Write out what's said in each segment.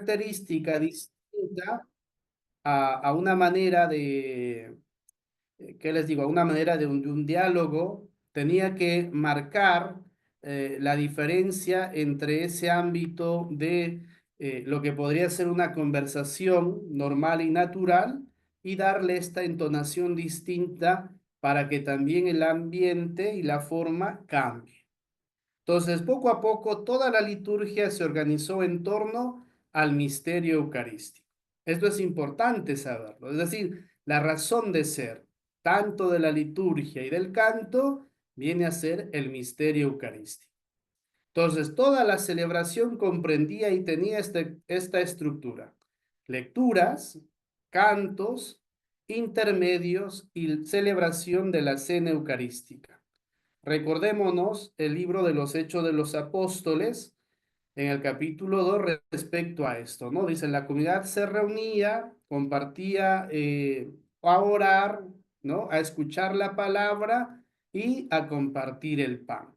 característica distinta a una manera de, ¿qué les digo? A una manera de un diálogo, tenía que marcar la diferencia entre ese ámbito de lo que podría ser una conversación normal y natural y darle esta entonación distinta para que también el ambiente y la forma cambie. Entonces, poco a poco, toda la liturgia se organizó en torno al misterio eucarístico. Esto es importante saberlo. Es decir, la razón de ser tanto de la liturgia y del canto viene a ser el misterio eucarístico. Entonces, toda la celebración comprendía y tenía esta estructura: lecturas, cantos, intermedios y celebración de la cena eucarística. Recordémonos el libro de los Hechos de los Apóstoles, en el capítulo 2 respecto a esto, ¿no? Dice, la comunidad se reunía, compartía a orar, ¿no? A escuchar la palabra y a compartir el pan.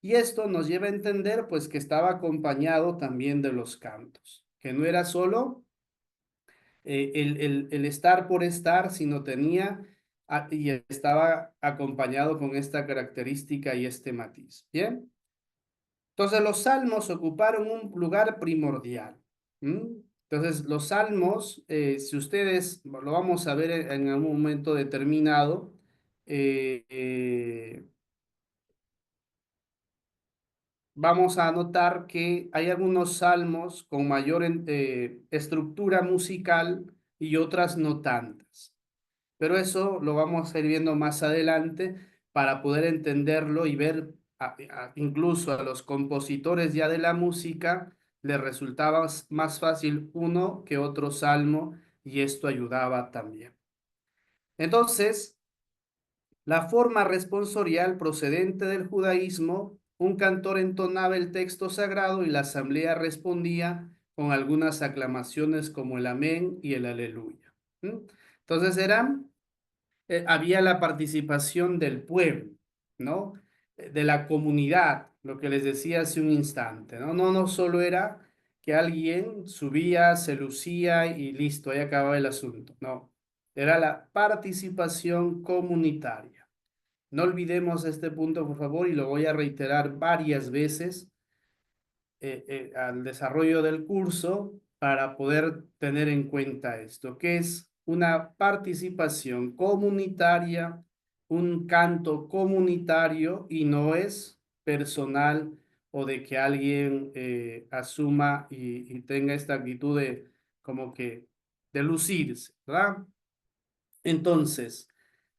Y esto nos lleva a entender, pues, que estaba acompañado también de los cantos, que no era solo el estar por estar, sino tenía y estaba acompañado con esta característica y este matiz. Bien, entonces los salmos ocuparon un lugar primordial. ¿Mm? Entonces los salmos, si ustedes lo vamos a ver en algún momento determinado, eh, eh, vamos a notar que hay algunos salmos con mayor estructura musical y otras no tantas. Pero eso lo vamos a ir viendo más adelante para poder entenderlo y ver incluso a los compositores ya de la música les resultaba más fácil uno que otro salmo y esto ayudaba también. Entonces, la forma responsorial procedente del judaísmo, un cantor entonaba el texto sagrado y la asamblea respondía con algunas aclamaciones como el amén y el aleluya. ¿Mm? Entonces había la participación del pueblo, ¿no? De la comunidad, lo que les decía hace un instante, ¿no? No solo era que alguien subía, se lucía y listo, ahí acababa el asunto, no. Era la participación comunitaria. No olvidemos este punto, por favor, y lo voy a reiterar varias veces al desarrollo del curso para poder tener en cuenta esto, que es una participación comunitaria, un canto comunitario y no es personal o de que alguien asuma y tenga esta actitud de como que de lucirse, ¿verdad? Entonces,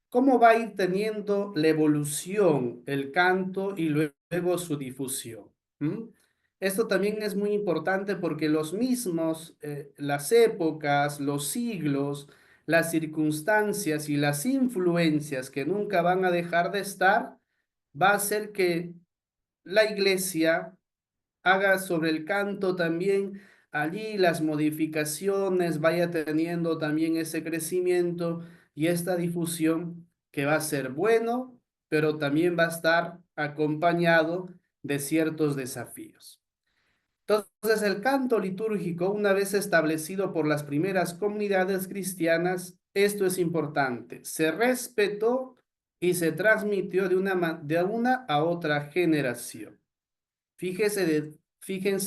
¿cómo va a ir teniendo la evolución el canto y luego su difusión? ¿Mm? Esto también es muy importante porque los mismos, las épocas, los siglos, las circunstancias y las influencias que nunca van a dejar de estar, va a hacer que la iglesia haga sobre el canto también allí las modificaciones, vaya teniendo también ese crecimiento y esta difusión que va a ser bueno, pero también va a estar acompañado de ciertos desafíos. Entonces, el canto litúrgico, una vez establecido por las primeras comunidades cristianas, esto es importante, se respetó y se transmitió de una a otra generación. Fíjense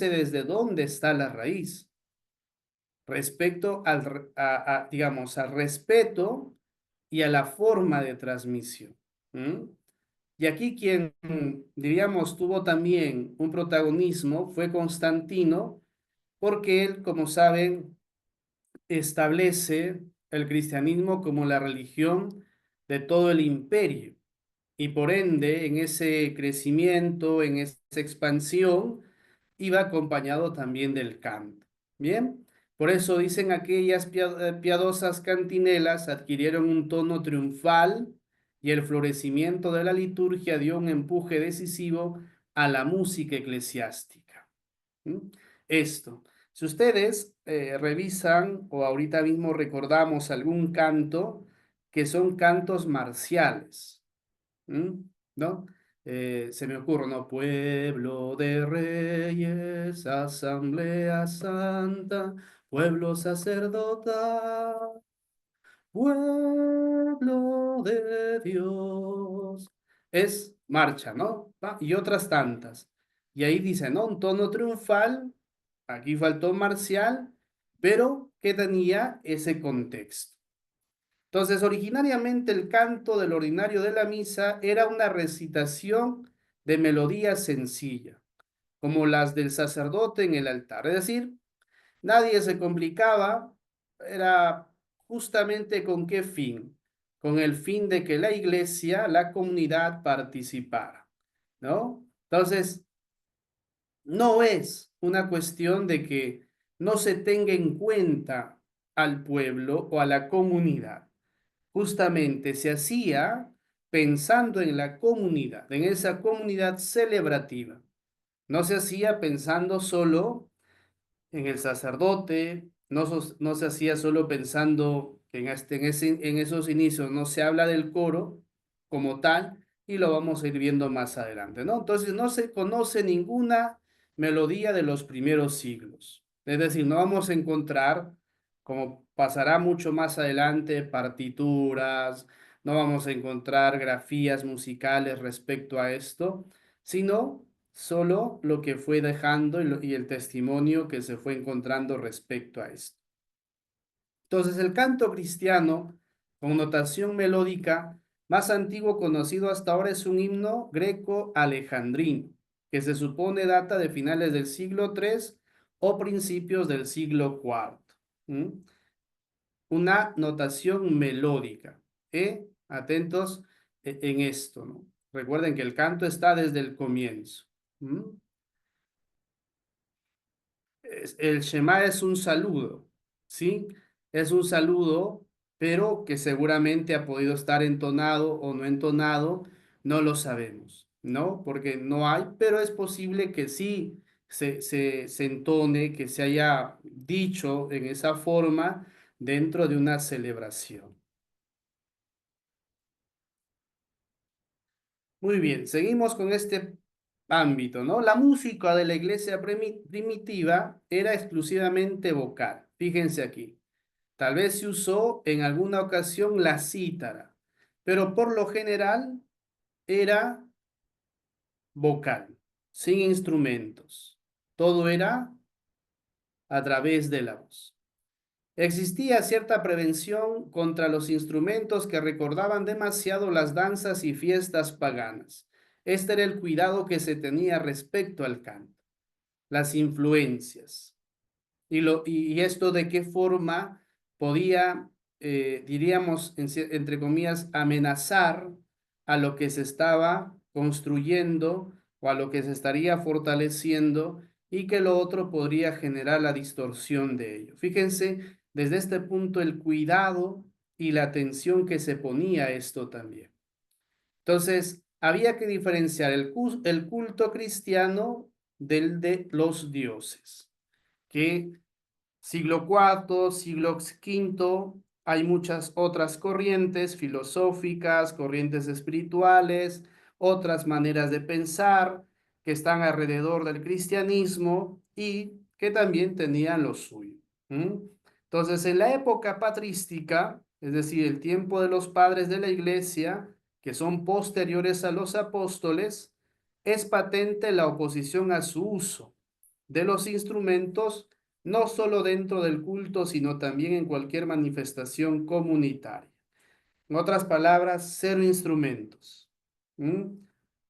desde dónde está la raíz respecto digamos, al respeto y a la forma de transmisión. ¿Mm? Y aquí quien, diríamos, tuvo también un protagonismo fue Constantino, porque él, como saben, establece el cristianismo como la religión de todo el imperio. Y por ende, en ese crecimiento, en esa expansión, iba acompañado también del canto. Bien, por eso dicen aquellas piadosas cantinelas adquirieron un tono triunfal y el florecimiento de la liturgia dio un empuje decisivo a la música eclesiástica. ¿Mm? Esto, si ustedes revisan o ahorita mismo recordamos algún canto, que son cantos marciales. ¿Mm? ¿No? se me ocurre, ¿no? Pueblo de reyes, asamblea santa, pueblo sacerdotal, pueblo de Dios. Es marcha, ¿no? Y otras tantas. Y ahí dice, ¿no? Un tono triunfal, aquí faltó marcial, pero que tenía ese contexto. Entonces, originariamente el canto del ordinario de la misa era una recitación de melodía sencilla, como las del sacerdote en el altar. Es decir, nadie se complicaba, era justamente con qué fin, con el fin de que la iglesia, la comunidad participara, ¿no? Entonces, no es una cuestión de que no se tenga en cuenta al pueblo o a la comunidad. Justamente se hacía pensando en la comunidad, en esa comunidad celebrativa. No se hacía pensando solo en el sacerdote, no se hacía solo pensando que en esos inicios no se habla del coro como tal, y lo vamos a ir viendo más adelante, ¿no? Entonces no se conoce ninguna melodía de los primeros siglos. Es decir, no vamos a encontrar, como pasará mucho más adelante, partituras, no vamos a encontrar grafías musicales respecto a esto, sino solo lo que fue dejando y el testimonio que se fue encontrando respecto a esto. Entonces, el canto cristiano, con notación melódica, más antiguo conocido hasta ahora es un himno greco-alejandrino, que se supone data de finales del siglo III o principios del siglo IV. ¿Mm? Una notación melódica. Atentos en esto, ¿no? Recuerden que el canto está desde el comienzo. ¿Mm? El Shema es un saludo, ¿sí? Es un saludo, pero que seguramente ha podido estar entonado o no entonado, no lo sabemos, ¿no? Porque no hay, pero es posible que sí se entone, que se haya dicho en esa forma dentro de una celebración. Muy bien, seguimos con este ámbito, ¿no? La música de la iglesia primitiva era exclusivamente vocal. Fíjense aquí. Tal vez se usó en alguna ocasión la cítara, pero por lo general era vocal, sin instrumentos. Todo era a través de la voz. Existía cierta prevención contra los instrumentos que recordaban demasiado las danzas y fiestas paganas. Este era el cuidado que se tenía respecto al canto, las influencias. Y esto de qué forma podía, diríamos, entre comillas, amenazar a lo que se estaba construyendo o a lo que se estaría fortaleciendo, y que lo otro podría generar la distorsión de ello. Fíjense, desde este punto el cuidado y la atención que se ponía a esto también. Entonces, había que diferenciar el culto cristiano del de los dioses, que siglo IV, siglo V, hay muchas otras corrientes filosóficas, corrientes espirituales, otras maneras de pensar que están alrededor del cristianismo y que también tenían lo suyo. ¿Mm? Entonces, en la época patrística, es decir, el tiempo de los padres de la iglesia, que son posteriores a los apóstoles, es patente la oposición a su uso de los instrumentos, no solo dentro del culto, sino también en cualquier manifestación comunitaria. En otras palabras, cero instrumentos. ¿Mm?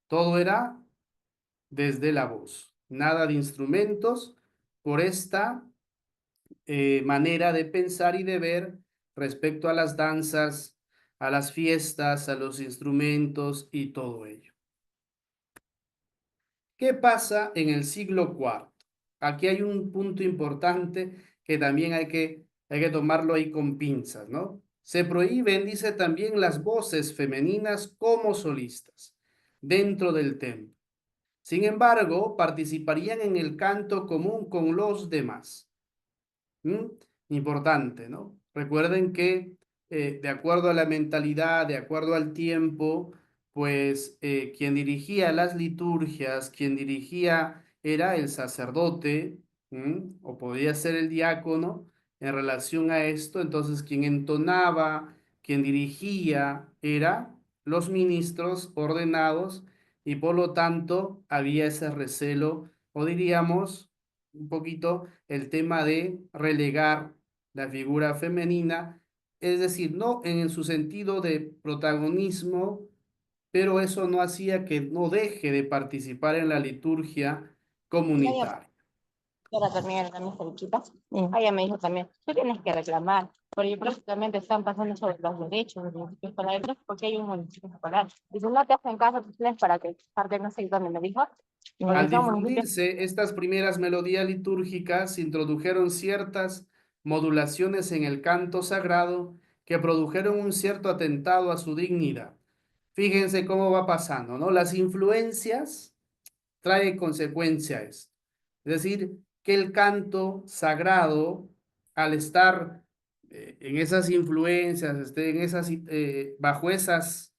Todo era desde la voz, nada de instrumentos por esta manera de pensar y de ver respecto a las danzas, a las fiestas, a los instrumentos y todo ello. ¿Qué pasa en el siglo IV? Aquí hay un punto importante que también hay que tomarlo ahí con pinzas, ¿no? Se prohíben, dice, también las voces femeninas como solistas dentro del templo. Sin embargo, participarían en el canto común con los demás. ¿Mm? Importante, ¿no? Recuerden que de acuerdo a la mentalidad, de acuerdo al tiempo, pues quien dirigía las liturgias, quien dirigía era el sacerdote, o podía ser el diácono en relación a esto. Entonces quien entonaba, quien dirigía era los ministros ordenados, y por lo tanto había ese recelo, o diríamos un poquito el tema de relegar la figura femenina, es decir, no en su sentido de protagonismo, pero eso no hacía que no deje de participar en la liturgia Ya, ya, comunitaria. para terminar también cerquita. Ella me dijo también, tú tienes que reclamar, porque prácticamente están pasando sobre los derechos de los municipios escolares, porque hay un municipio escolar. Y si no te hacen caso, tú tienes para que parte no sé dónde me dijo. Porque Al son municipios. difundirse estas primeras melodías litúrgicas, se introdujeron ciertas modulaciones en el canto sagrado que produjeron un cierto atentado a su dignidad. Fíjense cómo va pasando, ¿no? Las influencias trae consecuencia esto. Es decir, que el canto sagrado, al estar en esas influencias, en esas, bajo esas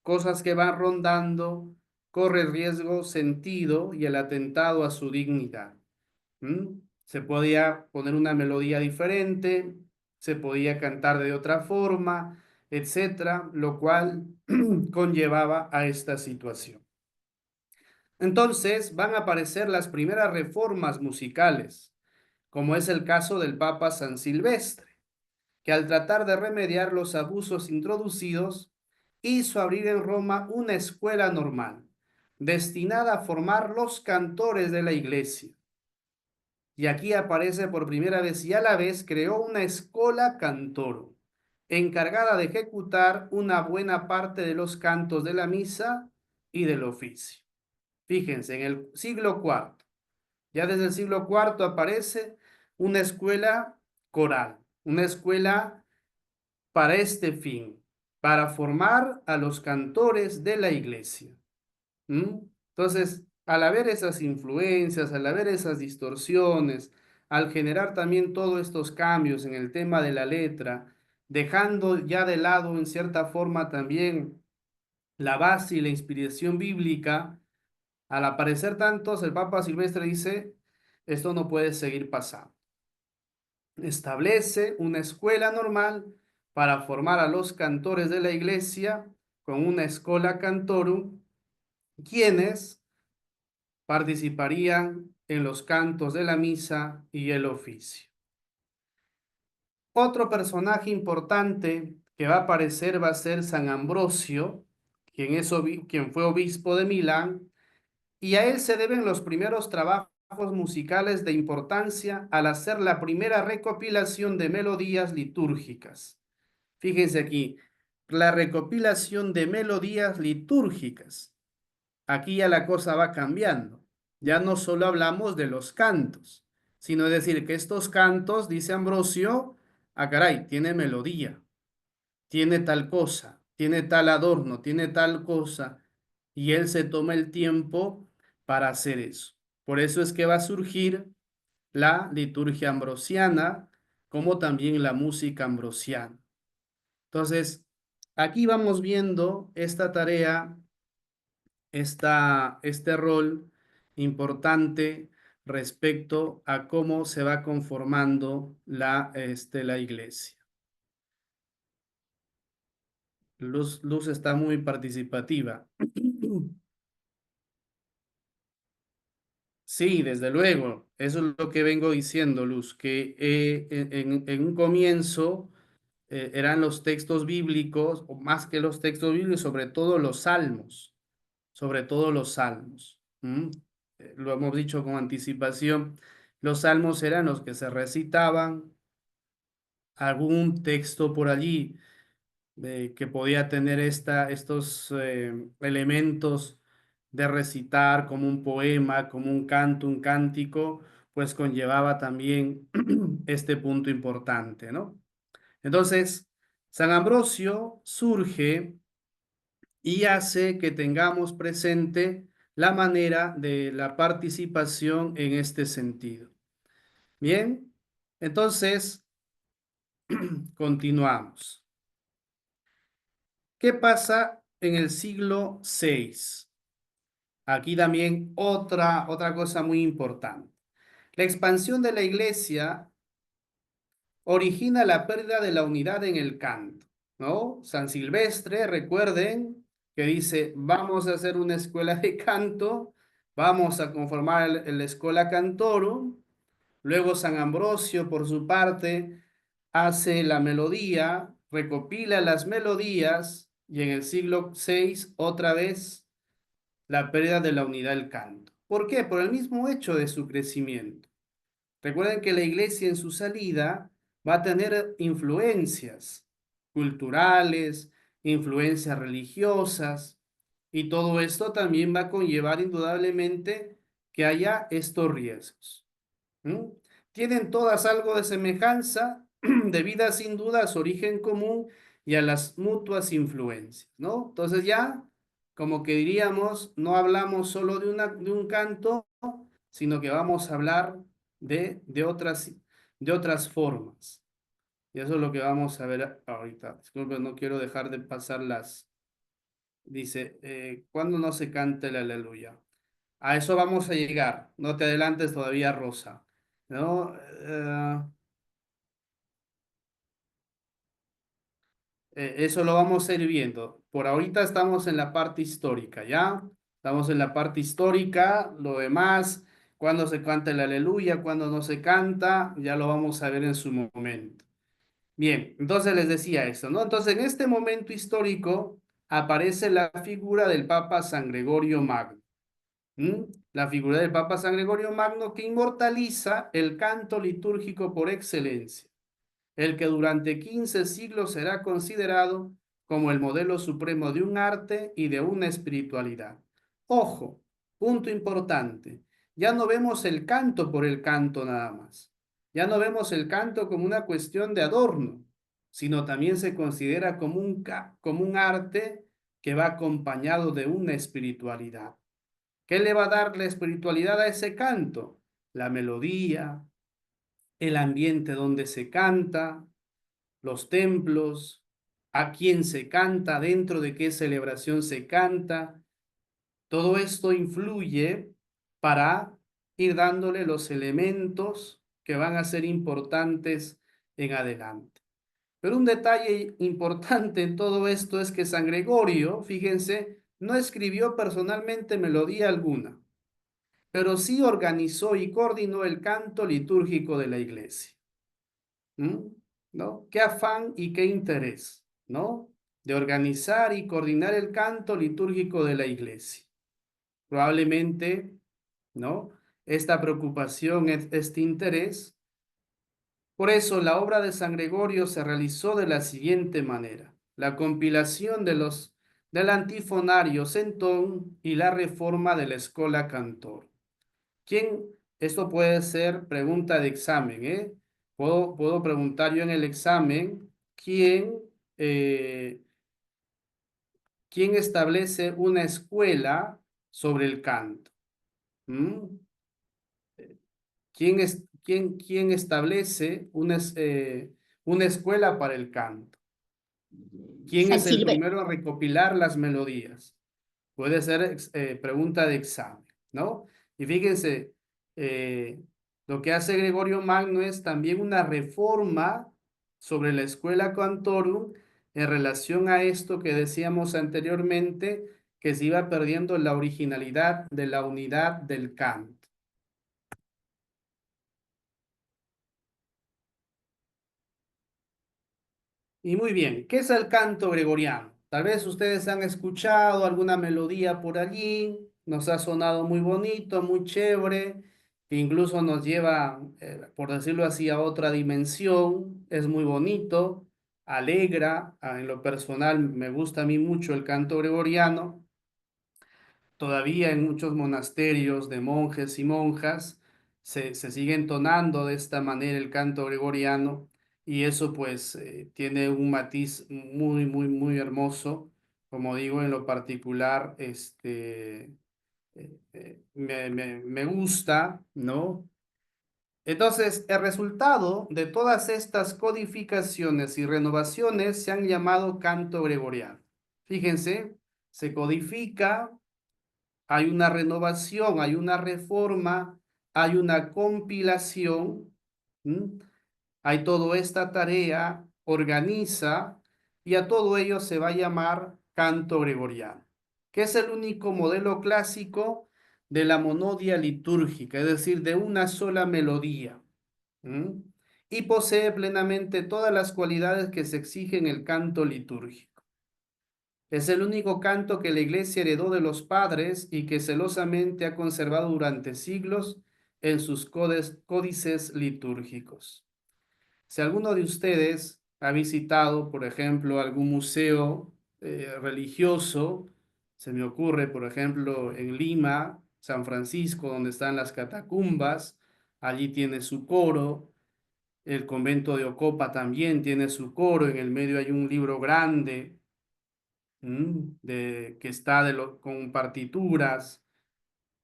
cosas que van rondando, corre riesgo sentido y el atentado a su dignidad. ¿Mm? Se podía poner una melodía diferente, se podía cantar de otra forma, etcétera, lo cual conllevaba a esta situación. Entonces van a aparecer las primeras reformas musicales, como es el caso del Papa San Silvestre, que al tratar de remediar los abusos introducidos, hizo abrir en Roma una escuela normal, destinada a formar los cantores de la iglesia. Y aquí aparece por primera vez, y a la vez creó una escola cantoro, encargada de ejecutar una buena parte de los cantos de la misa y del oficio. Fíjense, en el siglo cuarto, ya desde el siglo cuarto aparece una escuela coral, una escuela para este fin, para formar a los cantores de la iglesia. ¿Mm? Entonces, al haber esas influencias, al haber esas distorsiones, al generar también todos estos cambios en el tema de la letra, dejando ya de lado en cierta forma también la base y la inspiración bíblica, al aparecer tantos, el Papa Silvestre dice, esto no puede seguir pasando. Establece una escuela normal para formar a los cantores de la iglesia con una escola cantorum, quienes participarían en los cantos de la misa y el oficio. Otro personaje importante que va a aparecer va a ser San Ambrosio, quien fue obispo de Milán, y a él se deben los primeros trabajos musicales de importancia al hacer la primera recopilación de melodías litúrgicas. Fíjense aquí, la recopilación de melodías litúrgicas. Aquí ya la cosa va cambiando. Ya no solo hablamos de los cantos, sino decir que estos cantos, dice Ambrosio, caray, tiene melodía, tiene tal cosa, tiene tal adorno, tiene tal cosa, y él se toma el tiempo para hacer eso. Por eso es que va a surgir la liturgia ambrosiana, como también la música ambrosiana. Entonces, aquí vamos viendo esta tarea, este rol importante respecto a cómo se va conformando la iglesia. Luz está muy participativa. Sí, desde luego. Eso es lo que vengo diciendo, Luz, que en un comienzo eran los textos bíblicos, o más que los textos bíblicos, sobre todo los salmos, sobre todo los salmos. Lo hemos dicho con anticipación. Los salmos eran los que se recitaban, algún texto por allí que podía tener estos elementos de recitar como un poema, como un canto, un cántico, pues conllevaba también este punto importante, ¿no? Entonces, San Ambrosio surge y hace que tengamos presente la manera de la participación en este sentido. Bien, entonces, continuamos. ¿Qué pasa en el siglo VI. Aquí también otra cosa muy importante. La expansión de la iglesia origina la pérdida de la unidad en el canto, ¿no? San Silvestre, recuerden que dice, vamos a hacer una escuela de canto, vamos a conformar el Schola Cantorum. Luego San Ambrosio, por su parte, hace la melodía, recopila las melodías y en el siglo VI otra vez la pérdida de la unidad del canto. ¿Por qué? Por el mismo hecho de su crecimiento. Recuerden que la iglesia en su salida va a tener influencias culturales, influencias religiosas, y todo esto también va a conllevar indudablemente que haya estos riesgos. ¿Mm? Tienen todas algo de semejanza debido a sin duda a su origen común y a las mutuas influencias, ¿no? Entonces ya, como que diríamos, no hablamos solo de un canto, sino que vamos a hablar de otras formas. Y eso es lo que vamos a ver ahorita. Disculpen, no quiero dejar de pasar las... Dice, ¿cuándo no se canta el aleluya? A eso vamos a llegar. No te adelantes todavía, Rosa. ¿No? Eso lo vamos a ir viendo. Por ahorita estamos en la parte histórica, ¿ya? Estamos en la parte histórica. Lo demás, cuando se canta el aleluya, cuando no se canta, ya lo vamos a ver en su momento. Bien, entonces les decía eso, ¿no? Entonces en este momento histórico aparece la figura del Papa San Gregorio Magno. ¿Mm? La figura del Papa San Gregorio Magno que inmortaliza el canto litúrgico por excelencia, el que durante 15 siglos será considerado como el modelo supremo de un arte y de una espiritualidad. Ojo, punto importante, ya no vemos el canto por el canto nada más, ya no vemos el canto como una cuestión de adorno, sino también se considera como un arte que va acompañado de una espiritualidad. ¿Qué le va a dar la espiritualidad a ese canto? La melodía, el ambiente donde se canta, los templos, a quién se canta, dentro de qué celebración se canta. Todo esto influye para ir dándole los elementos que van a ser importantes en adelante. Pero un detalle importante en todo esto es que San Gregorio, fíjense, no escribió personalmente melodía alguna, pero sí organizó y coordinó el canto litúrgico de la iglesia. ¿Mm? ¿No? Qué afán y qué interés, ¿no? De organizar y coordinar el canto litúrgico de la iglesia. Probablemente, ¿no? Esta preocupación, este interés. Por eso la obra de San Gregorio se realizó de la siguiente manera: la compilación del antifonario centón y la reforma de la Schola Cantor. ¿Quién? Esto puede ser pregunta de examen, ¿eh? Puedo preguntar yo en el examen eh, quién establece una escuela sobre el canto. ¿Mm? ¿Quién establece una escuela para el canto? ¿Quién San es el Silvestre. primero a recopilar las melodías? Puede ser pregunta de examen, ¿no? Y fíjense, eh, lo que hace Gregorio Magno es también una reforma sobre la escuela Cantorum en relación a esto que decíamos anteriormente, que se iba perdiendo la originalidad de la unidad del canto. Y muy bien, ¿qué es el canto gregoriano? Tal vez ustedes han escuchado alguna melodía por allí, nos ha sonado muy bonito, muy chévere, que incluso nos lleva, por decirlo así, a otra dimensión, es muy bonito, alegra, en lo personal me gusta a mí mucho el canto gregoriano. Todavía en muchos monasterios de monjes y monjas se sigue entonando de esta manera el canto gregoriano, y eso pues tiene un matiz muy hermoso. Como digo, en lo particular, me gusta, ¿no? Entonces, el resultado de todas estas codificaciones y renovaciones se han llamado canto gregoriano. Fíjense. se codifica, hay una renovación, hay una reforma, hay una compilación, ¿m? Hay toda esta tarea, organiza, y a todo ello se va a llamar canto gregoriano, que es el único modelo clásico de la monodia litúrgica, es decir, de una sola melodía. ¿M? Y posee plenamente todas las cualidades que se exigen en el canto litúrgico. Es el único canto que la Iglesia heredó de los padres y que celosamente ha conservado durante siglos en sus códices litúrgicos. Si alguno de ustedes ha visitado, por ejemplo, algún museo religioso, se me ocurre, por ejemplo, en Lima, San Francisco, donde están las catacumbas, allí tiene su coro. El convento de Ocopa también tiene su coro, en el medio hay un libro grande, que está con partituras,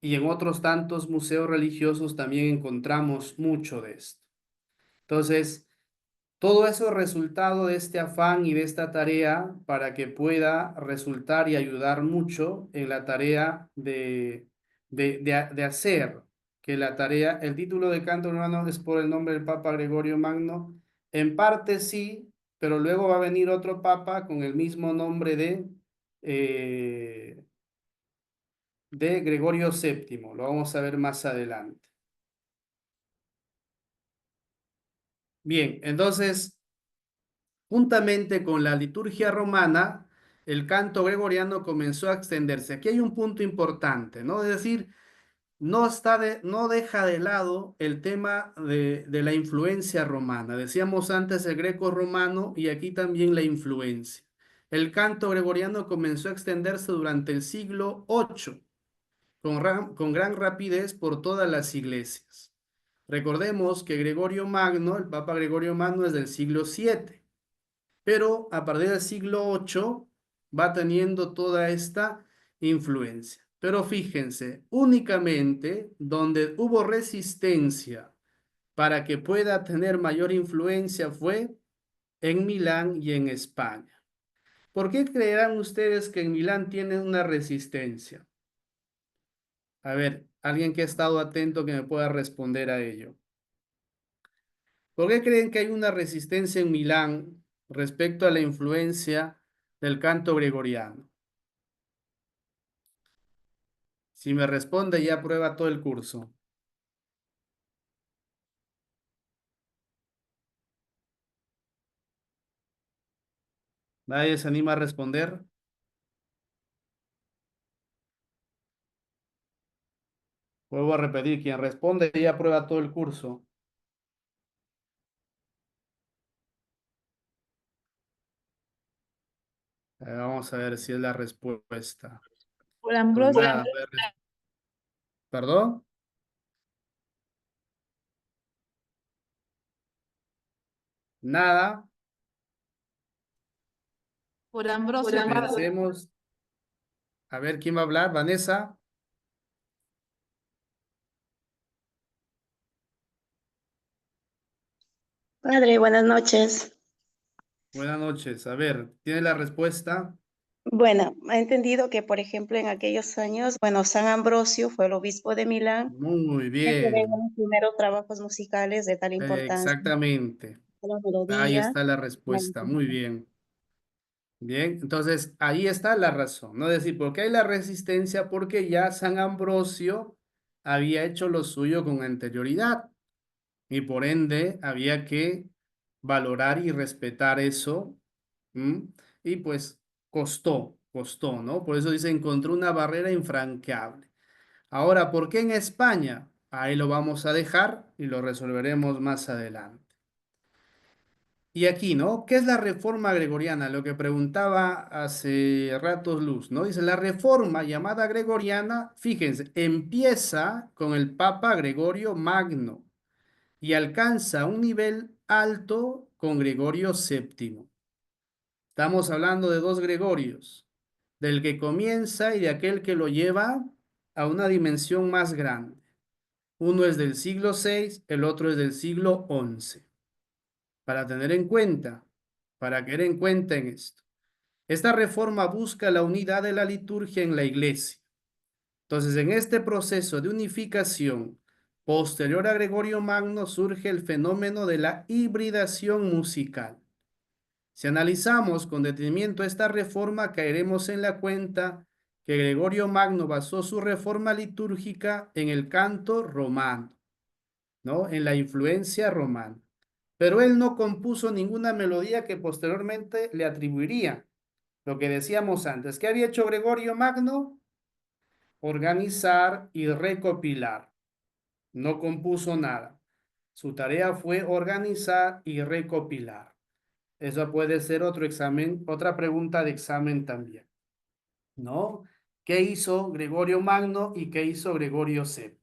y en otros tantos museos religiosos también encontramos mucho de esto. Entonces, todo eso es resultado de este afán y de esta tarea para que pueda resultar y ayudar mucho en la tarea de hacer que la tarea, el título de canto hermano es por el nombre del Papa Gregorio Magno, en parte sí, pero luego va a venir otro papa con el mismo nombre eh, de Gregorio VII, lo vamos a ver más adelante. Bien, entonces, juntamente con la liturgia romana, el canto gregoriano comenzó a extenderse. Aquí hay un punto importante, ¿no? Es decir, no deja de lado el tema de la influencia romana. Decíamos antes el greco-romano y aquí también la influencia. El canto gregoriano comenzó a extenderse durante el siglo VIII con gran rapidez por todas las iglesias. Recordemos que Gregorio Magno, el Papa Gregorio Magno es del siglo VII, pero a partir del siglo VIII va teniendo toda esta influencia. Pero fíjense, únicamente donde hubo resistencia para que pueda tener mayor influencia fue en Milán y en España. ¿Por qué creerán ustedes que en Milán tienen una resistencia? A ver, alguien que ha estado atento que me pueda responder a ello. ¿Por qué creen que hay una resistencia en Milán respecto a la influencia del canto gregoriano? Si me responde, ya aprueba todo el curso. ¿Nadie se anima a responder? Vuelvo a repetir, quien responde ya aprueba todo el curso. Vamos a ver si es la respuesta. Por Pues Ambrosio. nada, a ver, ¿perdón? Nada. Por Ambrosio. Pensemos. A ver, ¿quién va a hablar? Vanessa. Padre, buenas noches. Buenas noches. A ver, ¿tiene la respuesta? Bueno, ha entendido que, por ejemplo, en aquellos años, bueno, San Ambrosio fue el obispo de Milán, Muy que creó bien. los primeros trabajos musicales de tal importancia, Exactamente. la Ahí melodía, está la la respuesta. Muy liturgia. bien. Bien, entonces ahí está la razón, ¿no? Es decir, ¿por qué hay la resistencia? Porque ya San Ambrosio había hecho lo suyo con anterioridad y por ende había que valorar y respetar eso. ¿M? Y pues costó, ¿no? Por eso dice, encontró una barrera infranqueable. Ahora, ¿por qué en España? Ahí lo vamos a dejar y lo resolveremos más adelante. Y aquí, ¿no? ¿Qué es la reforma gregoriana? Lo que preguntaba hace ratos Luz, ¿no? Dice, la reforma llamada gregoriana, fíjense, empieza con el Papa Gregorio Magno y alcanza un nivel alto con Gregorio VII. Estamos hablando de dos Gregorios, del que comienza y de aquel que lo lleva a una dimensión más grande. Uno es del siglo VI, el otro es del siglo XI. Para tener en cuenta, para tener en cuenta en esto. Esta reforma busca la unidad de la liturgia en la iglesia. Entonces, en este proceso de unificación posterior a Gregorio Magno surge el fenómeno de la hibridación musical. Si analizamos con detenimiento esta reforma, caeremos en la cuenta que Gregorio Magno basó su reforma litúrgica en el canto romano, ¿no? En la influencia romana. Pero él no compuso ninguna melodía que posteriormente le atribuiría. Lo que decíamos antes, ¿qué había hecho Gregorio Magno? Organizar y recopilar. No compuso nada. Su tarea fue organizar y recopilar. Eso puede ser otro examen, otra pregunta de examen también, ¿no? ¿Qué hizo Gregorio Magno y qué hizo Gregorio VII?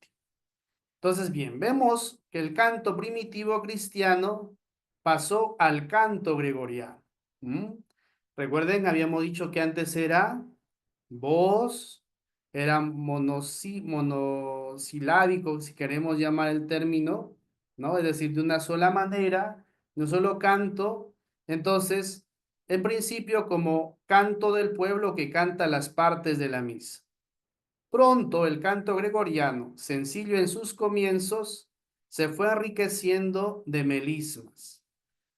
Entonces, bien, vemos que el canto primitivo cristiano pasó al canto gregoriano. ¿Mm? Recuerden, habíamos dicho que antes era voz, era monosilábico, si queremos llamar el término, ¿no? Es decir, de una sola manera, de un solo canto. Entonces, en principio, como canto del pueblo que canta las partes de la misa. Pronto el canto gregoriano, sencillo en sus comienzos, se fue enriqueciendo de melismas.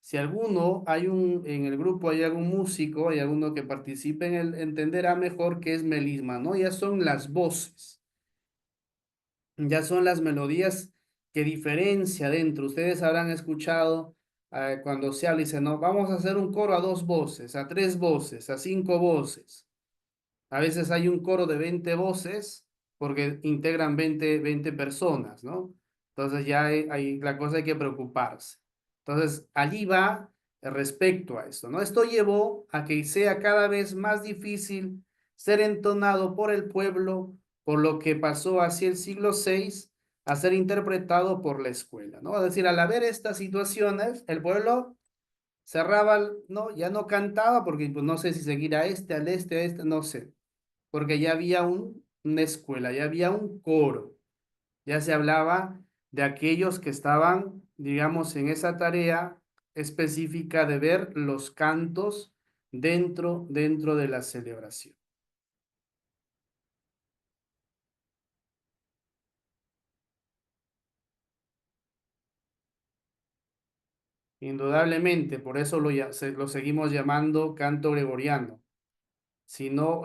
Si alguno, en el grupo hay algún músico, hay alguno que participe en él, entenderá mejor qué es melisma, ¿no? Ya son las voces, ya son las melodías que diferencia dentro. Ustedes habrán escuchado cuando se habla y dice, no, vamos a hacer un coro a 2 voces, a 3 voces, a 5 voces. A veces hay un coro de 20 voces porque integran 20 personas, ¿no? Entonces ya la cosa hay que preocuparse. Entonces allí va respecto a esto, ¿no? Esto llevó a que sea cada vez más difícil ser entonado por el pueblo, por lo que pasó hacia el siglo VI a ser interpretado por la escuela, ¿no? Es decir, al haber estas situaciones, el pueblo cerraba, ¿no? Ya no cantaba porque pues, no sé si seguir a este, al este, a este, no sé porque ya había una escuela, ya había un coro, ya se hablaba de aquellos que estaban, digamos, en esa tarea específica de ver los cantos dentro de la celebración. Indudablemente, por eso lo seguimos llamando canto gregoriano. Si no,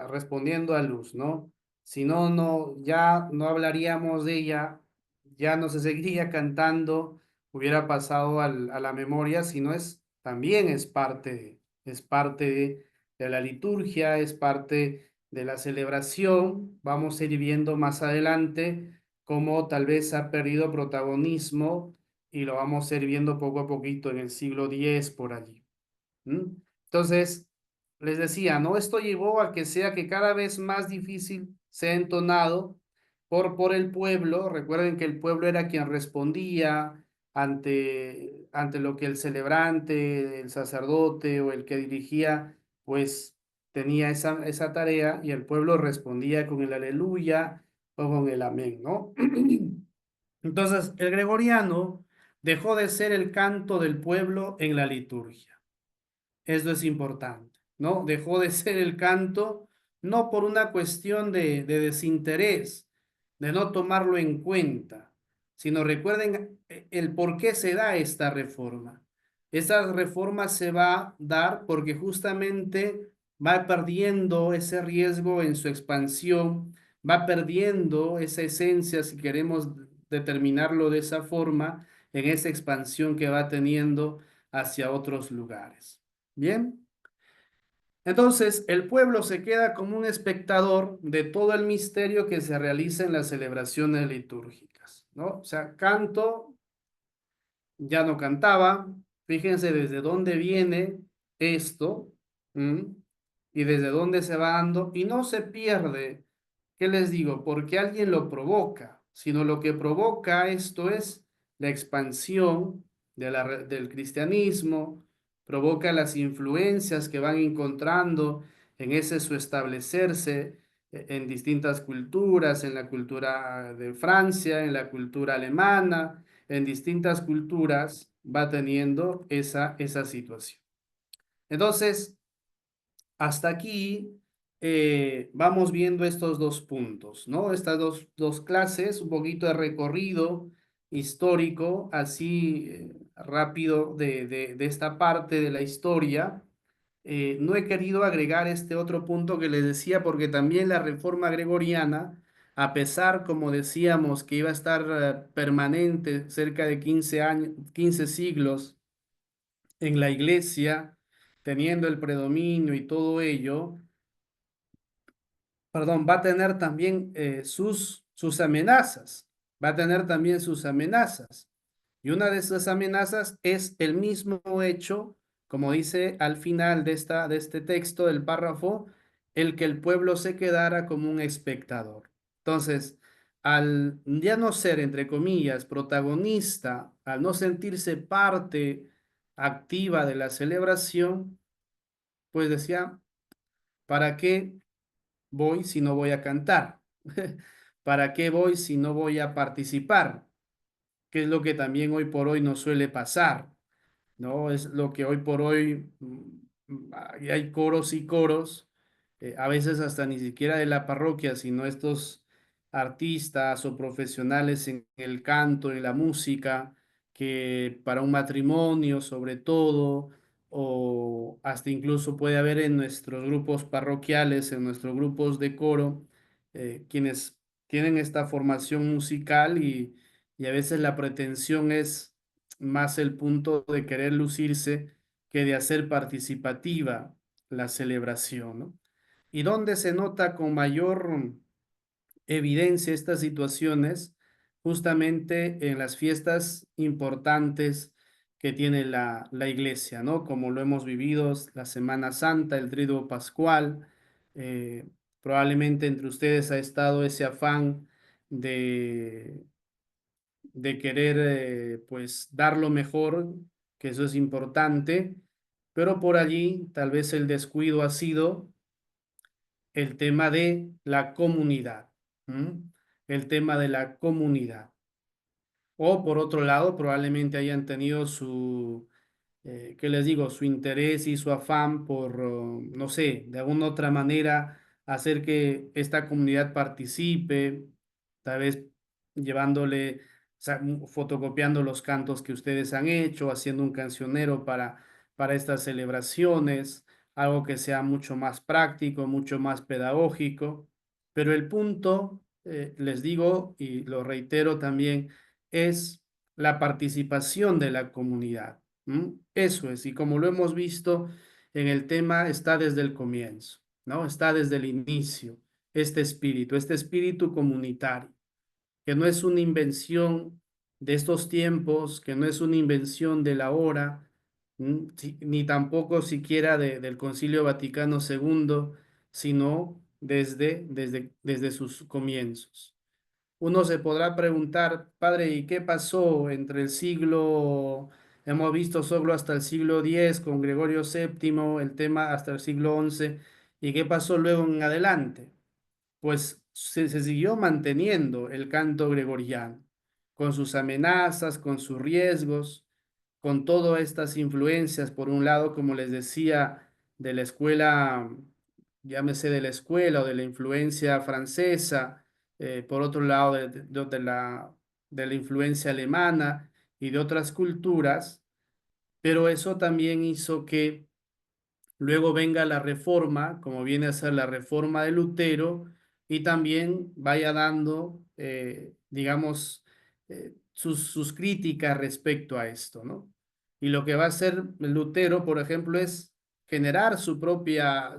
respondiendo a Luz, ¿no? Si no, ya no hablaríamos de ella, ya no se seguiría cantando, hubiera pasado a la memoria, sino también es parte de la liturgia, es parte de la celebración. Vamos a ir viendo más adelante cómo tal vez ha perdido protagonismo y lo vamos a ir viendo poco a poquito en el siglo X por allí. ¿Mm? Entonces, les decía, ¿no? Esto llevó a que sea que cada vez más difícil sea entonado por el pueblo. Recuerden que el pueblo era quien respondía ante lo que el celebrante, el sacerdote o el que dirigía, pues tenía esa tarea y el pueblo respondía con el aleluya o con el amén, ¿no? Entonces, el gregoriano dejó de ser el canto del pueblo en la liturgia. Esto es importante, ¿no? Dejó de ser el canto no por una cuestión de desinterés, de no tomarlo en cuenta, sino recuerden el por qué se da esta reforma. Esta reforma se va a dar porque justamente va perdiendo ese riesgo en su expansión, va perdiendo esa esencia, si queremos determinarlo de esa forma, en esa expansión que va teniendo hacia otros lugares. Bien, entonces el pueblo se queda como un espectador de todo el misterio que se realiza en las celebraciones litúrgicas, ¿no? O sea, canto, ya no cantaba, fíjense desde dónde viene esto, ¿m? Y desde dónde se va dando, y no se pierde, ¿qué les digo? Porque alguien lo provoca, sino lo que provoca esto es la expansión del cristianismo, provoca las influencias que van encontrando en ese su establecerse en distintas culturas, en la cultura de Francia, en la cultura alemana, en distintas culturas va teniendo esa situación. Entonces, hasta aquí vamos viendo estos dos puntos, ¿no? Estas dos clases, un poquito de recorrido histórico, así rápido de esta parte de la historia. No he querido agregar este otro punto que les decía porque también la reforma gregoriana, a pesar, como decíamos, que iba a estar permanente cerca de 15 años, 15 siglos en la iglesia, teniendo el predominio y todo ello, perdón, va a tener también sus amenazas, va a tener también sus amenazas. Y una de esas amenazas es el mismo hecho, como dice al final de este texto del párrafo, el que el pueblo se quedara como un espectador. Entonces, al ya no ser, entre comillas, protagonista, al no sentirse parte activa de la celebración, pues decía, ¿para qué voy si no voy a cantar? ¿Para qué voy si no voy a participar? Que es lo que también hoy por hoy nos suele pasar, ¿no? Es lo que hoy por hoy hay coros y coros, a veces hasta ni siquiera de la parroquia, sino estos artistas o profesionales en el canto, en la música, que para un matrimonio sobre todo, o hasta incluso puede haber en nuestros grupos parroquiales, en nuestros grupos de coro, quienes tienen esta formación musical y a veces la pretensión es más el punto de querer lucirse que de hacer participativa la celebración, ¿no? Y donde se nota con mayor evidencia estas situaciones, justamente en las fiestas importantes que tiene la iglesia, ¿no? Como lo hemos vivido, la Semana Santa, el Triduo Pascual, eh, probablemente entre ustedes ha estado ese afán de querer pues dar lo mejor, que eso es importante, pero por allí tal vez el descuido ha sido el tema de la comunidad, ¿m? El tema de la comunidad. O por otro lado, probablemente hayan tenido ¿qué les digo? Su interés y su afán por, no sé, de alguna otra manera hacer que esta comunidad participe, tal vez llevándole, fotocopiando los cantos que ustedes han hecho, haciendo un cancionero para estas celebraciones, algo que sea mucho más práctico, mucho más pedagógico. Pero el punto, les digo y lo reitero también, es la participación de la comunidad. ¿Mm? Eso es, y como lo hemos visto en el tema, está desde el comienzo, ¿no? Está desde el inicio, este espíritu comunitario, que no es una invención de estos tiempos, que no es una invención de la hora, ni tampoco siquiera del Concilio Vaticano II, sino desde sus comienzos. Uno se podrá preguntar, padre, ¿y qué pasó entre el siglo, hemos visto solo hasta el siglo X con Gregorio VII, el tema hasta el siglo XI, ¿y qué pasó luego en adelante? Pues se siguió manteniendo el canto gregoriano, con sus amenazas, con sus riesgos, con todas estas influencias, por un lado, como les decía, de la escuela, llámese de la escuela o de la influencia francesa, por otro lado, de la influencia alemana y de otras culturas, pero eso también hizo que luego venga la reforma, como viene a ser la reforma de Lutero, y también vaya dando, digamos, sus críticas respecto a esto, ¿no? Y lo que va a hacer Lutero, por ejemplo, es generar su propia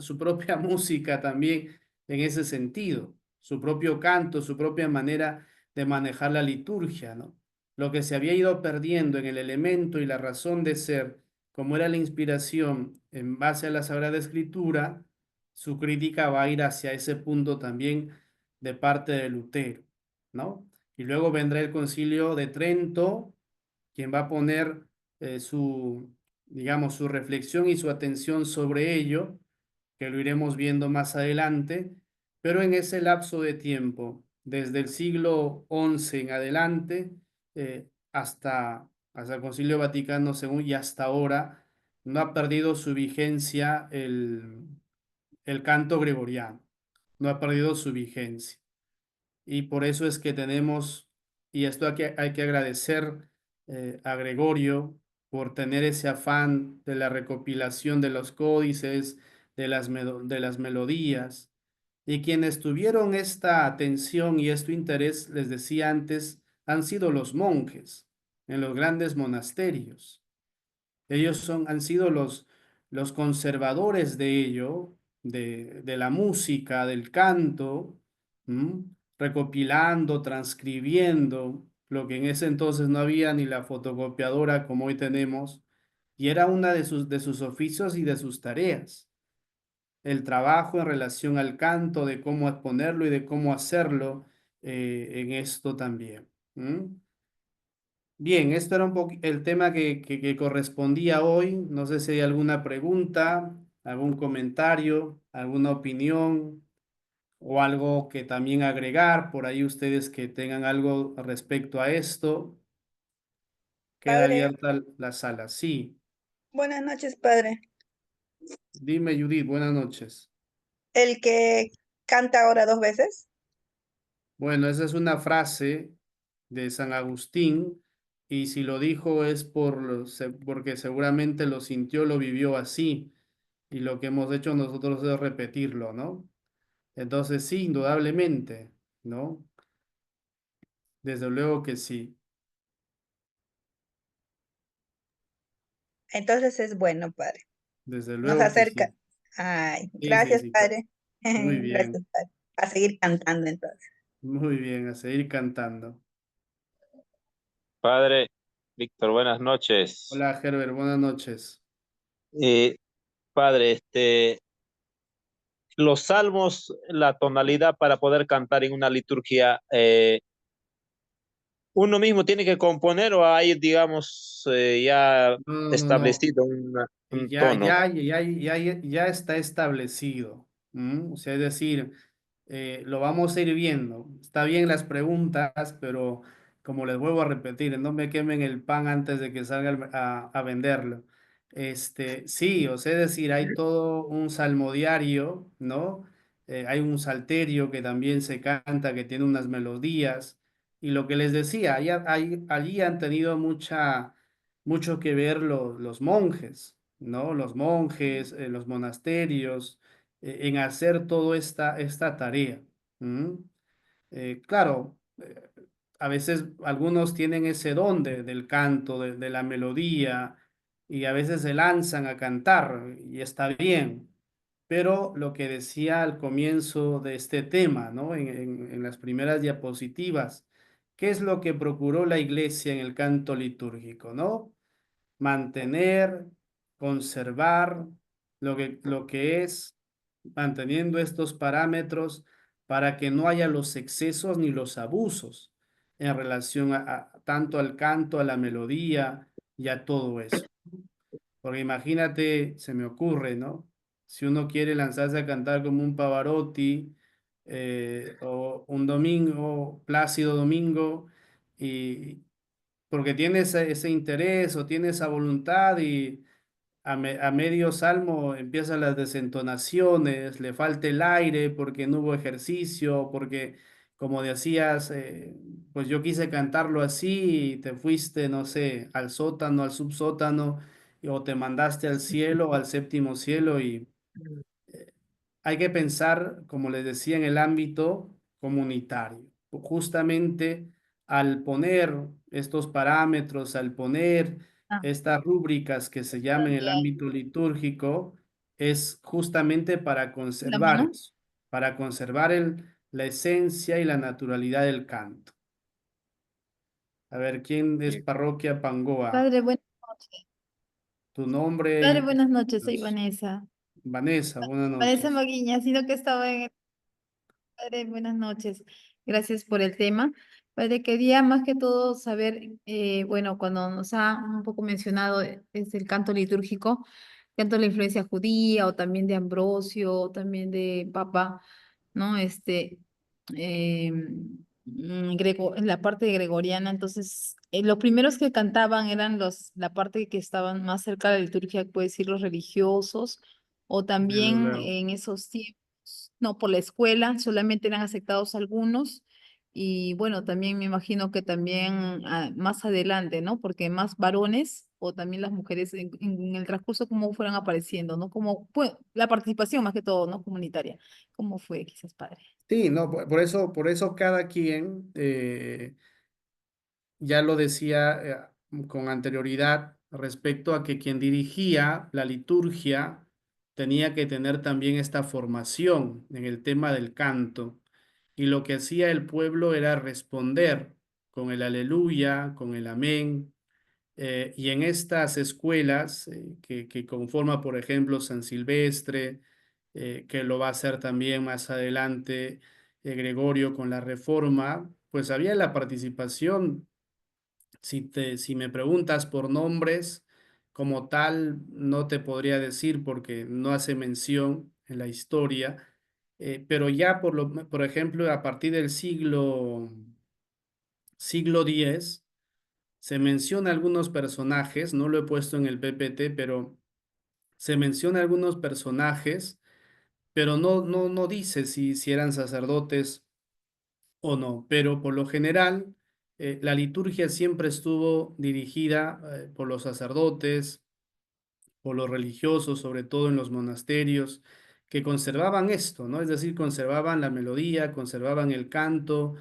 música también en ese sentido, su propio canto, su propia manera de manejar la liturgia, ¿no? Lo que se había ido perdiendo en el elemento y la razón de ser como era la inspiración en base a la Sagrada Escritura, su crítica va a ir hacia ese punto también de parte de Lutero, ¿no? Y luego vendrá el Concilio de Trento, quien va a poner digamos, su reflexión y su atención sobre ello, que lo iremos viendo más adelante, pero en ese lapso de tiempo, desde el siglo XI en adelante, hasta el Concilio Vaticano II y hasta ahora, no ha perdido su vigencia el canto gregoriano, no ha perdido su vigencia. Y por eso es que tenemos, y esto hay que agradecer a Gregorio por tener ese afán de la recopilación de los códices, de las melodías. Y quienes tuvieron esta atención y este interés, les decía antes, han sido los monjes en los grandes monasterios. Ellos han sido los conservadores de ello, de la música, del canto, ¿m? Recopilando, transcribiendo, lo que en ese entonces no había ni la fotocopiadora como hoy tenemos, y era una de sus oficios y de sus tareas. El trabajo en relación al canto, de cómo exponerlo y de cómo hacerlo en esto también. Bien, esto era un poco el tema que correspondía hoy. No sé si hay alguna pregunta, algún comentario, alguna opinión o algo que también agregar. Por ahí ustedes que tengan algo respecto a esto. Queda Padre, abierta la sala. Sí, buenas noches, padre. dime Judith, buenas noches. El que canta ahora 2 veces. Bueno, esa es una frase de San Agustín y si lo dijo es porque seguramente lo sintió, lo vivió así y lo que hemos hecho nosotros es repetirlo, ¿no? Entonces sí, indudablemente, ¿no? Desde luego que sí, Entonces es bueno, padre. desde Nos luego que acerca. sí. Ay, Sí, sí, gracias, sí. padre. Muy Gracias, bien, padre. A seguir cantando entonces. muy bien, a seguir cantando. Padre Víctor, buenas noches. Hola, Herbert, buenas noches. Eh, Padre, los salmos, la tonalidad para poder cantar en una liturgia, ¿uno mismo tiene que componer o hay, digamos, ya No, no, no. establecido un tono? Ya está establecido. O sea, es decir, lo vamos a ir viendo. Está bien las preguntas, pero como les vuelvo a repetir, no me quemen el pan antes de que salga a venderlo. Sí, o sea, es decir, hay todo un salmodiario, ¿no? Hay un salterio que también se canta, que tiene unas melodías. Y lo que les decía, allí han tenido mucho que ver los monjes, ¿no? Los monjes, los monasterios, en hacer toda esta tarea. ¿Mm? Claro, a veces algunos tienen ese don del canto, de la melodía, y a veces se lanzan a cantar, y está bien. Pero lo que decía al comienzo de este tema, ¿no? En las primeras diapositivas, ¿qué es lo que procuró la iglesia en el canto litúrgico, ¿no? Mantener, conservar lo que es, manteniendo estos parámetros para que no haya los excesos ni los abusos en relación tanto al canto, a la melodía y a todo eso. Porque imagínate, se me ocurre, ¿no? Si uno quiere lanzarse a cantar como un Pavarotti o un domingo, Plácido Domingo, y porque tiene ese interés o tiene esa voluntad y a medio salmo empiezan las desentonaciones, le falta el aire porque no hubo ejercicio, porque como decías, pues yo quise cantarlo así y te fuiste, no sé, al sótano, al subsótano, o te mandaste al cielo, al séptimo cielo y hay que pensar, como les decía, en el ámbito comunitario. Justamente al poner estos parámetros, al poner Ah, estas rúbricas que se llaman el también. ámbito litúrgico, es justamente para La conservar mano. eso, para conservar la esencia y la naturalidad del canto. A ver, ¿quién es Parroquia Pangoa? Padre, buenas noches. Tu nombre Padre, y buenas noches. Soy Vanessa. Vanessa, buenas Vanessa noches. Maguiña, sino que estaba en el... Padre, buenas noches. Gracias por el tema. Padre, quería más que todo saber, bueno, cuando nos ha un poco mencionado es el canto litúrgico, tanto la influencia judía o también de Ambrosio, o también de Papa, ¿no? Eh, en la parte gregoriana, entonces, los primeros que cantaban eran la parte que estaban más cerca de la liturgia, puede decir los religiosos, o desde también luego. en esos tiempos, no, por la escuela solamente eran aceptados algunos y bueno, también me imagino que también más adelante, ¿no? Porque más varones o también las mujeres en el transcurso cómo fueron apareciendo, ¿no? Como fue la participación más que todo, ¿no? Comunitaria. ¿Cómo fue quizás, padre? Sí, no, por eso cada quien, ya lo decía con anterioridad respecto a que quien dirigía la liturgia tenía que tener también esta formación en el tema del canto. Y lo que hacía el pueblo era responder con el aleluya, con el amén. Y en estas escuelas que conforma, por ejemplo, San Silvestre, que lo va a hacer también más adelante Gregorio con la Reforma, pues había la participación. Si me preguntas por nombres, como tal, no te podría decir porque no hace mención en la historia, pero ya por ejemplo, a partir del siglo X, se menciona algunos personajes, no lo he puesto en el PPT, pero se menciona algunos personajes, pero no dice si eran sacerdotes o no, pero por lo general la liturgia siempre estuvo dirigida por los sacerdotes, por los religiosos, sobre todo en los monasterios, que conservaban esto, ¿no? Es decir, conservaban la melodía, conservaban el canto,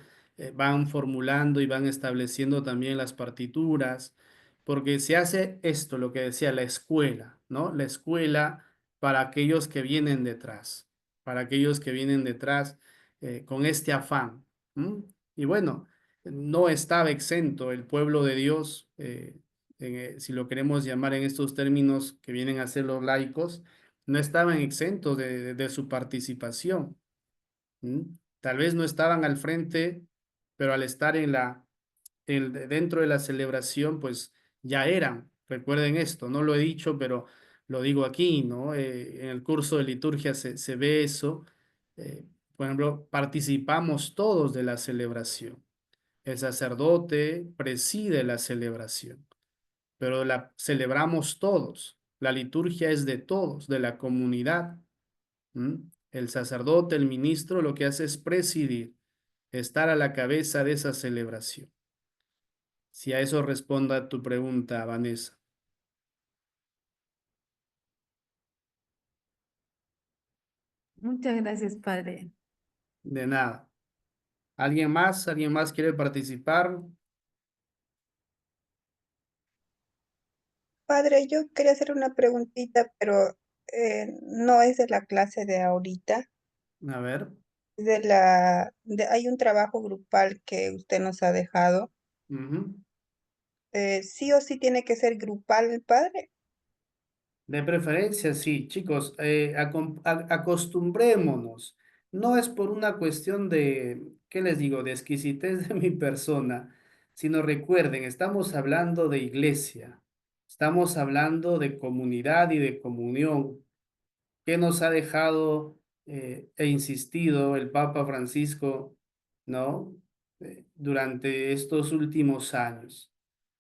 van formulando y van estableciendo también las partituras, porque se hace esto, lo que decía la escuela, ¿no? La escuela para aquellos que vienen detrás, para aquellos que vienen detrás con este afán. ¿M? Y bueno, no estaba exento el pueblo de Dios. Si lo queremos llamar en estos términos que vienen a ser los laicos, no estaban exentos de su participación. ¿Mm? Tal vez no estaban al frente, pero al estar dentro de la celebración, pues ya eran. Recuerden esto, no lo he dicho, pero lo digo aquí, ¿no? En el curso de liturgia se ve eso. Eh, por ejemplo, participamos todos de la celebración. El sacerdote preside la celebración, pero la celebramos todos. La liturgia es de todos, de la comunidad. ¿Mm? El sacerdote, el ministro, lo que hace es presidir, estar a la cabeza de esa celebración. Si a eso responda tu pregunta, Vanessa. Muchas gracias, padre. De nada. ¿Alguien más? ¿Alguien más quiere participar? Padre, yo quería hacer una preguntita, pero no es de la clase de ahorita. A ver. Hay un trabajo grupal que usted nos ha dejado. Ujú. Sí o sí tiene que ser grupal, padre. De preferencia, sí, chicos, acostumbrémonos. No es por una cuestión de, ¿qué les digo?, de exquisitez de mi persona, sino recuerden, estamos hablando de iglesia, estamos hablando de comunidad y de comunión. ¿Qué nos ha dejado e insistido el Papa Francisco, ¿no? Durante estos últimos años?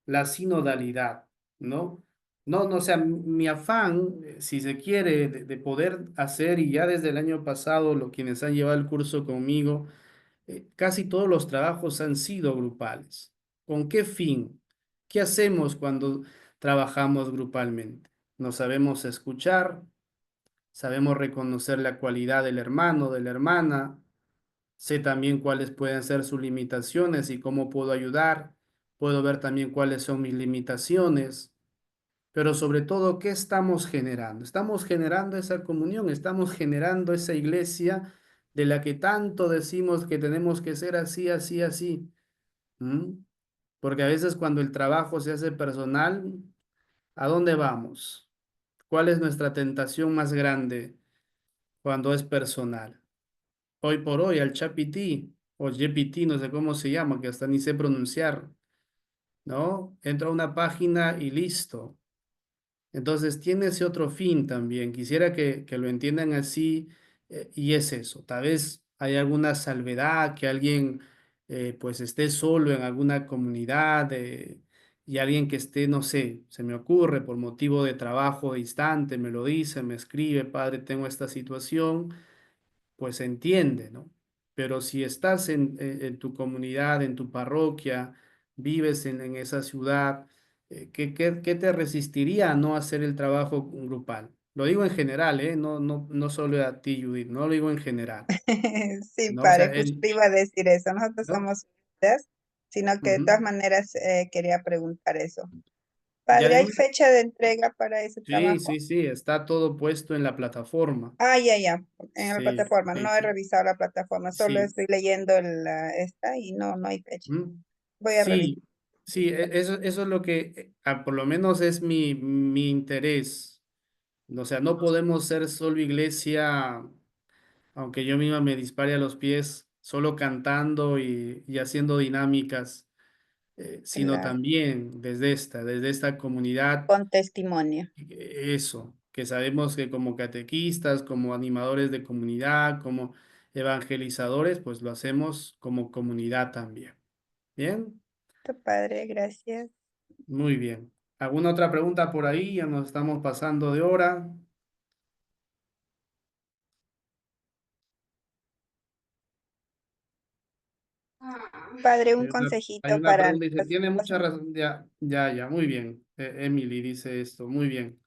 La sinodalidad, ¿no? No, o sea, mi afán, si se quiere, de poder hacer, y ya desde el año pasado, quienes han llevado el curso conmigo, casi todos los trabajos han sido grupales. ¿Con qué fin? ¿Qué hacemos cuando trabajamos grupalmente? Nos sabemos escuchar, sabemos reconocer la cualidad del hermano, de la hermana, sé también cuáles pueden ser sus limitaciones y cómo puedo ayudar, puedo ver también cuáles son mis limitaciones, pero sobre todo, ¿qué estamos generando? Estamos generando esa comunión, estamos generando esa iglesia de la que tanto decimos que tenemos que ser así, así, así. ¿Mm? Porque a veces cuando el trabajo se hace personal, ¿a dónde vamos? ¿Cuál es nuestra tentación más grande cuando es personal? Hoy por hoy, al Chapiti o GPT, no sé cómo se llama, que hasta ni sé pronunciar, ¿no? Entro a una página y listo. Entonces tiene ese otro fin también. Quisiera que lo entiendan así y es eso. Tal vez hay alguna salvedad, que alguien pues esté solo en alguna comunidad y alguien que esté, no sé, se me ocurre por motivo de trabajo distante, me lo dice, me escribe, padre, tengo esta situación, pues se entiende, ¿no? Pero si estás en tu comunidad, en tu parroquia, vives en esa ciudad, ¿qué te resistiría a no hacer el trabajo grupal? Lo digo en general, ¿eh? No solo a ti, Judith, no lo digo en general, Sí, ¿no? O sea, padre, justo iba a decir eso. Nosotros ¿no? somos unidas, sino que de Ujú. todas maneras quería preguntar eso. Y Padre, ¿hay además, fecha de entrega para ese sí, trabajo? sí, sí, está todo puesto en la plataforma. Ah, ya, en la Sí, plataforma. sí, No he sí, revisado la plataforma, solo sí. estoy leyendo esta y no hay fecha. ¿Mm? Voy a revisar. Sí, sí, eso es lo que, por lo menos es mi interés. O sea, no podemos ser solo iglesia, aunque yo misma me dispare a los pies, solo cantando y haciendo dinámicas, sino Claro, también desde esta comunidad, con testimonio. eso, que sabemos que como catequistas, como animadores de comunidad, como evangelizadores, pues lo hacemos como comunidad también. ¿Bien? Padre, gracias. Muy bien. ¿Alguna otra pregunta por ahí? Ya nos estamos pasando de hora. Padre, un Hay consejito una para pregunta, dice, las tiene mucha cosas. razón. Ya, ya, ya, muy bien. Emily dice esto, muy bien.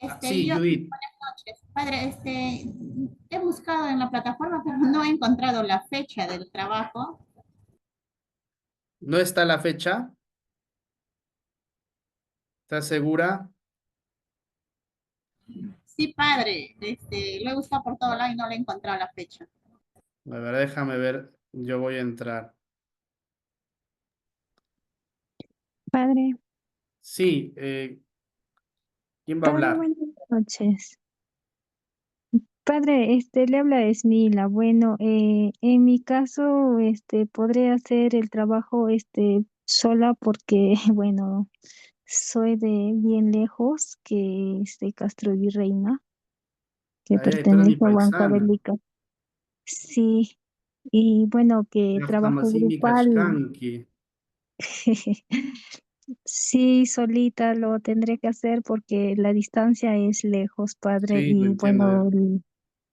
Ah, sí, Yo, Judith, buenas noches. Padre, he buscado en la plataforma, pero no he encontrado la fecha del trabajo. ¿no está la fecha? ¿Estás segura? Sí, padre, lo he buscado por todo lado y no le he encontrado la fecha. A ver, déjame ver, yo voy a entrar. Padre, Sí, ¿quién va a padre, hablar? buenas noches. Padre, le habla Esmila. Bueno, en mi caso, podré hacer el trabajo, sola porque, bueno, soy de bien lejos, que es de Castro Virreina, que Ay, tú eres mi pertenece a paisana. Huancavelica. Sí, y bueno, que trabajo Yahtamasimi grupal. kachkanki. Sí, solita lo tendré que hacer porque la distancia es lejos, padre, Sí, lo y entiendo. bueno,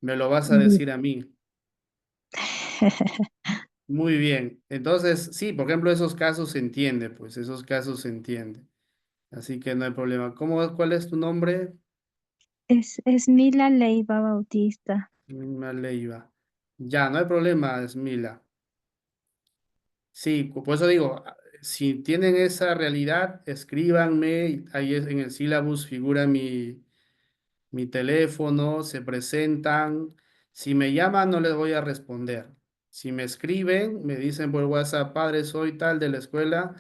Me lo vas a y- decir a mí. Muy bien. Entonces, sí, por ejemplo, esos casos se entiende, pues esos casos se entiende. Así que no hay problema. ¿Cuál es tu nombre? es Mila Leiva Bautista. Mila Leiva. Ya, no hay problema, Esmila. Sí, por eso digo, si tienen esa realidad, escríbanme. Ahí en el sílabus figura mi teléfono, se presentan. Si me llaman, no les voy a responder. Si me escriben, me dicen por WhatsApp, padre, soy tal de la escuela,